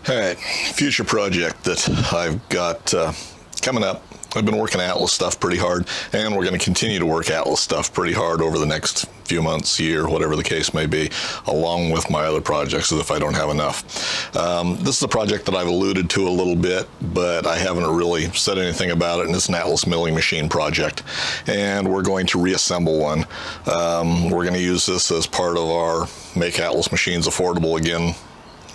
All right, future project that I've got coming up. I've been working Atlas stuff pretty hard, and we're going to continue to work Atlas stuff pretty hard over the next few months, year, whatever the case may be, along with my other projects if I don't have enough. This is a project that I've alluded to a little bit, but I haven't really said anything about it, and it's an Atlas milling machine project, and we're going to reassemble one. We're going to use this as part of our Make Atlas Machines Affordable Again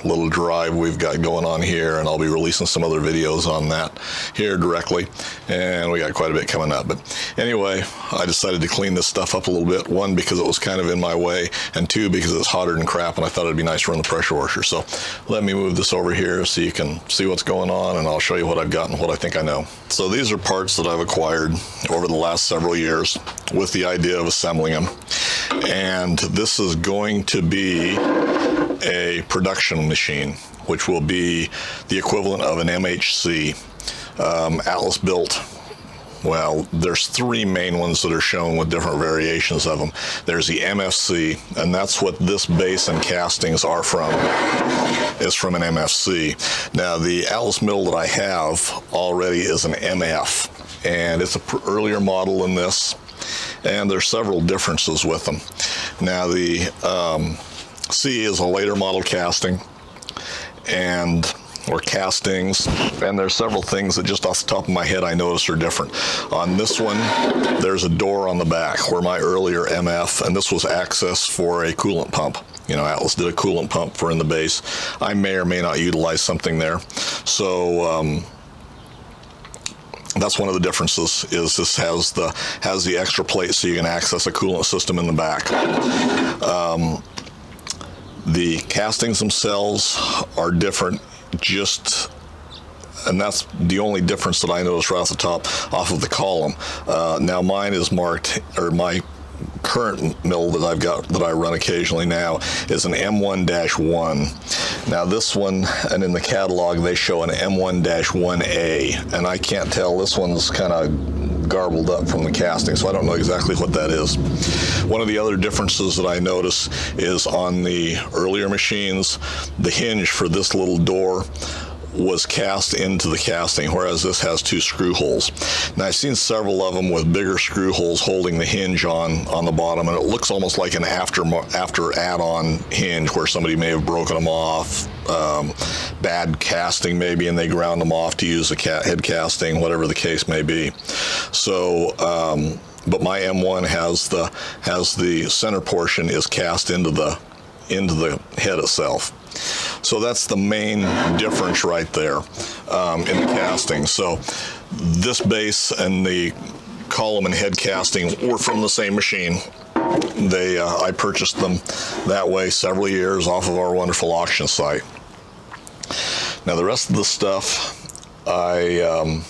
little drive we've got going on here, and I'll be releasing some other videos on that here directly, and we got quite a bit coming up. But anyway, I decided to clean this stuff up a little bit, one because it was kind of in my way, and two because it's hotter than crap and I thought it'd be nice to run the pressure washer. So let me move this over here so you can see what's going on, and I'll show you what I've got and what I think I know. So these are parts that I've acquired over the last several years with the idea of assembling them, and this is going to be a production machine, which will be the equivalent of an MHC. Atlas built, well, there's three main ones that are shown with different variations of them. There's the MFC, and that's what this base and castings are from, is from an MFC. Now, the Atlas mill that I have already is an MF, and it's an earlier model than this, and there's several differences with them. Now, the C is a later model casting, or castings, and there's several things that just off the top of my head I noticed are different. On this one, there's a door on the back, where my earlier MF, and this was access for a coolant pump. You know, Atlas did a coolant pump for in the base. I may or may not utilize something there. So that's one of the differences, is this has the extra plate so you can access a coolant system in the back. The castings themselves are different, and that's the only difference that I noticed right off the top, off of the column. Now mine is marked, or my current mill that I've got, that I run occasionally now, is an M1-1. Now this one, and in the catalog they show an M1-1A, and I can't tell, this one's kind of garbled up from the casting, so I don't know exactly what that is. One of the other differences that I notice is on the earlier machines, the hinge for this little door was cast into the casting, whereas this has two screw holes. Now, I've seen several of them with bigger screw holes holding the hinge on the bottom, and it looks almost like an after add-on hinge where somebody may have broken them off, bad casting maybe, and they ground them off to use a head casting, whatever the case may be. So, but my M1 has the center portion is cast into the head itself. So that's the main difference right there in the casting. So this base and the column and head casting were from the same machine. I purchased them that way several years off of our wonderful auction site. Now the rest of the stuff I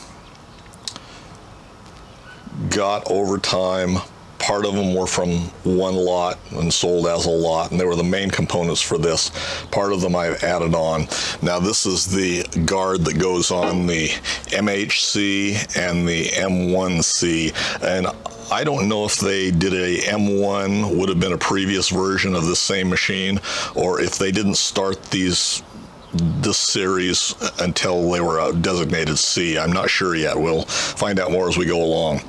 got over time. Part of them were from one lot and sold as a lot, and they were the main components for this. Part of them I've added on. Now this is the guard that goes on the MHC and the M1C, and I don't know if they did a M1, would have been a previous version of this same machine, or if they didn't start this series until they were designated C. I'm not sure yet. We'll find out more as we go along.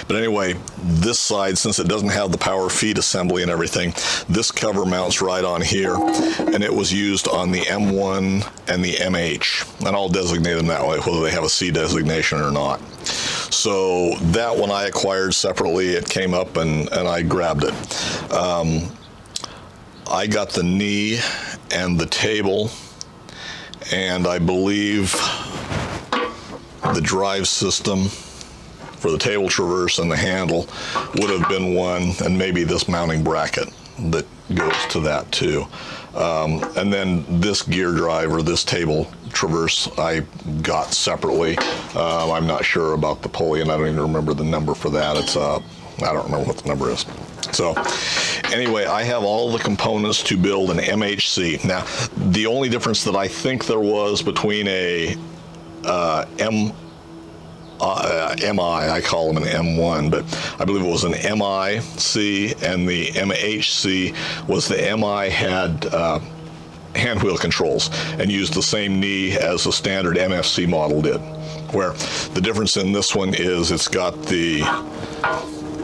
But anyway, this side, since it doesn't have the power feed assembly and everything, this cover mounts right on here, and it was used on the M1 and the MH, and I'll designate them that way, whether they have a C designation or not. So that one I acquired separately. It came up and I grabbed it. I got the knee and the table, and I believe the drive system for the table traverse and the handle would have been one, and maybe this mounting bracket that goes to that too. And then this gear drive, or this table traverse, I got separately. I'm not sure about the pulley, and I don't even remember the number for that. I don't remember what the number is. So anyway, I have all the components to build an MHC. Now, the only difference that I think there was between a MI, I call them an M1, but I believe it was an MIC, and the MHC was the MI hand wheel controls and used the same knee as the standard MHC model did, where the difference in this one is it's got the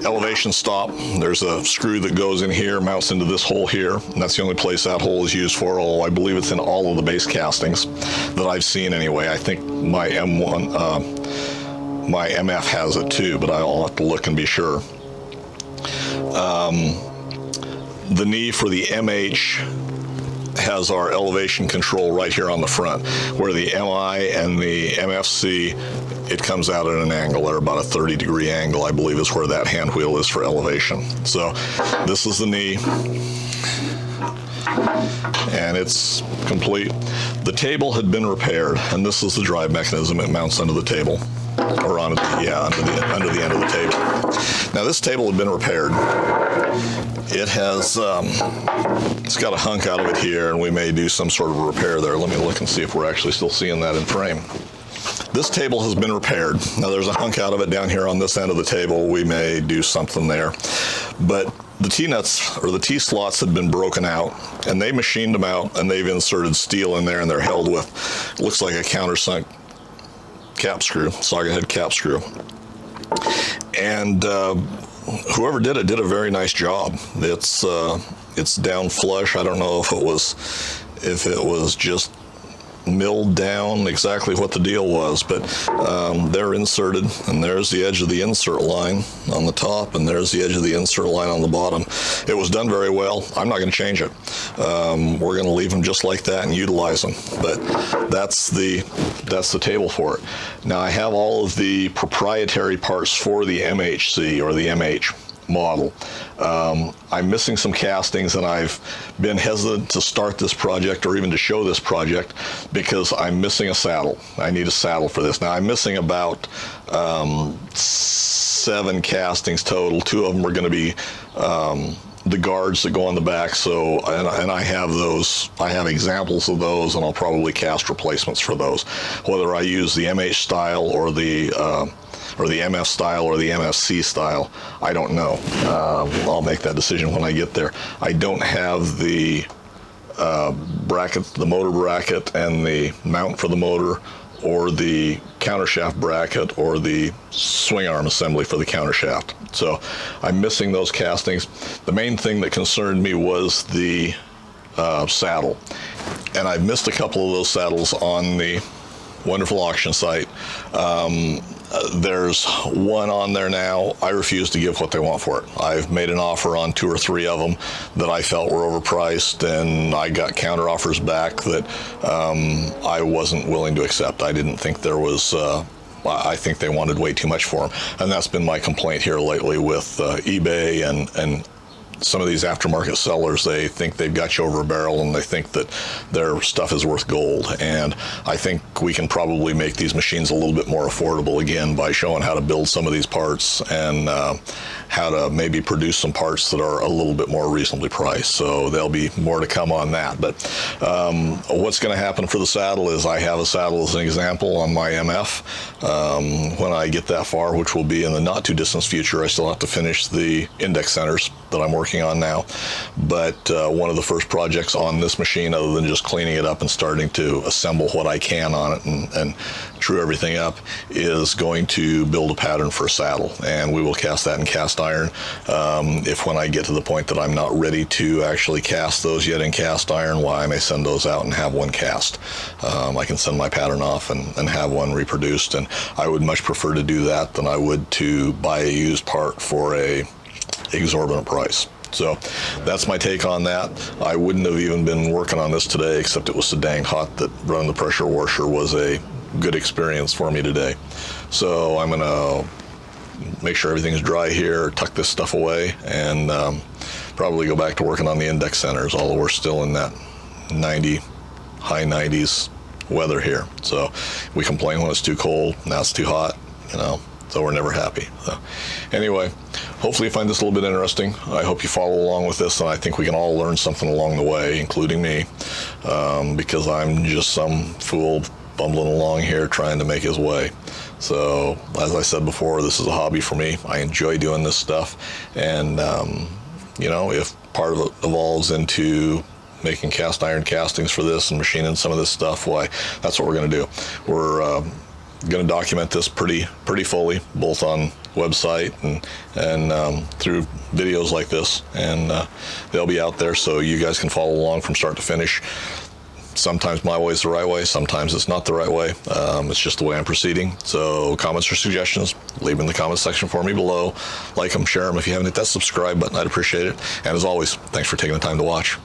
elevation stop. There's a screw that goes in here, mounts into this hole here, and that's the only place that hole is used for, although I believe it's in all of the base castings that I've seen anyway. I think my M1, my MF has it too, but I'll have to look and be sure. The knee for the MH has our elevation control right here on the front, where the MI and the MFC, it comes out at an angle, at about a 30-degree angle, I believe is where that hand wheel is for elevation. So this is the knee, and it's complete. The table had been repaired, and this is the drive mechanism. It mounts under the table, or under the end of the table. Now this table had been repaired. It has, it's got a hunk out of it here, and we may do some sort of repair there. Let me look and see if we're actually still seeing that in frame. This table has been repaired. Now there's a hunk out of it down here on this end of the table. We may do something there. But the T-nuts, or the T-slots, had been broken out, and they machined them out, and they've inserted steel in there, and they're held with, looks like a countersunk cap screw, socket head cap screw. And whoever did it did a very nice job. It's down flush. I don't know if it was just milled down, exactly what the deal was, but they're inserted, and there's the edge of the insert line on the top, and there's the edge of the insert line on the bottom. It was done very well. I'm not going to change it. We're going to leave them just like that and utilize them, but that's the table for it. Now I have all of the proprietary parts for the MHC, or the MH model. I'm missing some castings, and I've been hesitant to start this project or even to show this project because I'm missing a saddle. I need a saddle for this. Now I'm missing about 7 castings total. 2 of them are going to be the guards that go on the back. So, and I have those. I have examples of those, and I'll probably cast replacements for those. Whether I use the MH style or the MF style or the MFC style, I don't know. I'll make that decision when I get there. I don't have the bracket, the motor bracket, and the mount for the motor, or the countershaft bracket, or the swing arm assembly for the countershaft. So I'm missing those castings. The main thing that concerned me was the saddle, and I've missed a couple of those saddles on the wonderful auction site. There's one on there now. I refuse to give what they want for it. I've made an offer on 2 or 3 of them that I felt were overpriced, and I got counter offers back that I wasn't willing to accept. I didn't think there was, I think they wanted way too much for them. And that's been my complaint here lately with eBay and some of these aftermarket sellers. They think they've got you over a barrel, and they think that their stuff is worth gold. And I think we can probably make these machines a little bit more affordable again by showing how to build some of these parts, and how to maybe produce some parts that are a little bit more reasonably priced. So there'll be more to come on that. But what's going to happen for the saddle is I have a saddle as an example on my MF. When I get that far, which will be in the not too distant future, I still have to finish the index centers that I'm working on now. But one of the first projects on this machine, other than just cleaning it up and starting to assemble what I can on it and true everything up, is going to build a pattern for a saddle. And we will cast that in cast iron. If when I get to the point that I'm not ready to actually cast those yet in cast iron, why, I may send those out and have one cast. I can send my pattern off and have one reproduced, and I would much prefer to do that than I would to buy a used part for a exorbitant price. So that's my take on that. I wouldn't have even been working on this today, except it was so dang hot that running the pressure washer was a good experience for me today. So I'm gonna make sure everything's dry here, tuck this stuff away, and probably go back to working on the index centers, although we're still in that 90, high 90s weather here. So we complain when it's too cold, now it's too hot, you know, so we're never happy. So anyway, hopefully you find this a little bit interesting. I hope you follow along with this, and I think we can all learn something along the way, including me, because I'm just some fool bumbling along here trying to make his way. So as I said before, this is a hobby for me. I enjoy doing this stuff, and you know, if part of it evolves into making cast iron castings for this and machining some of this stuff, why, that's what we're going to do. We're going to document this pretty fully, both on website and through videos like this, and they'll be out there so you guys can follow along from start to finish. Sometimes my way is the right way, sometimes it's not the right way. It's just the way I'm proceeding. So comments or suggestions, leave them in the comments section for me below. Like them, share them. If you haven't hit that subscribe button, I'd appreciate it. And as always, thanks for taking the time to watch.